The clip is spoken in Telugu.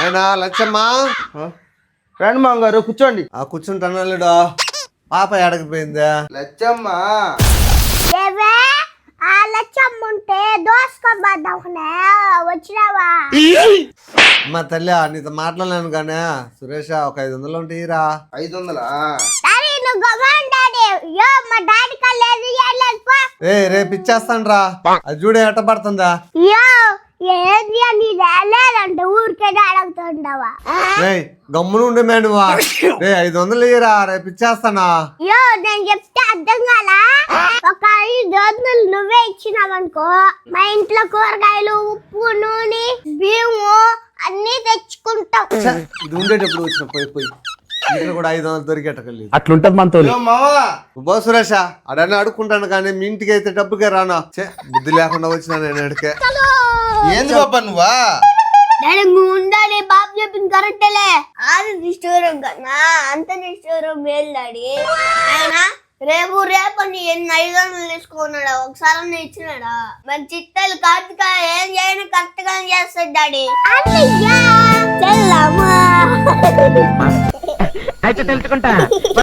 నాయనా లచ్చమ్మా రండి మామగారు కూర్చోండి. కూర్చుంటాను లేడా పాప ఎడకపోయిందా లచ్చమ్మ ఆ లచ్చమ్మ ఉంటే దోసుకోబడ్డా వచ్చినావా? మా తల్లి నీతో మాట్లాడలేను కానీ సురేష ఒక 500 ఉంటాయిరా. 500? మా డాడీ కలేదు రేపు ఇచ్చేస్తాను రా. అది చూడే ఎట్ట పడుతుందా? ఏంది అని లేదంటే ఊరికే అడుగుతుండవా? గమ్మును ఉండే మేనువా. 500 ఇయ్యరా రేపు ఇచ్చేస్తానా? నేను చెప్తే అర్థం కాలా? ఒక 500 నువ్వే ఇచ్చినావనుకో మా ఇంట్లో కూరగాయలు ఉప్పు నూనె బియ్యము అన్ని తెచ్చుకుంటాం. ఇది ఉండేటప్పుడు వచ్చిన పోయి ఇంట్లో కూడా 500 దొరికేటకలేదు. అట్లుంటది మనతో. బో సురేష అడని అడుక్కుంటాను కానీ మీ ఇంటికి అయితే డబ్బుకే రానా. బుద్ధి లేకుండా వచ్చినా నేను అడికే. ఏంది బాబా నువ్వా? ఉండాలి బాబు చెప్పింది కరెక్టేలే. అది నిష్ఠూరం కన్నా అంత నిష్ఠూరం మేలు డాడీ. ఆయన రేపు అని ఎన్ని 500 తీసుకున్నాడా? ఒకసారి ఇచ్చినాడా? మరి చిట్టలు కార్తీక ఏం చేయను కరెక్ట్ గా చేస్తాడు డాడీ. అయితే తెలుసుకుంటా.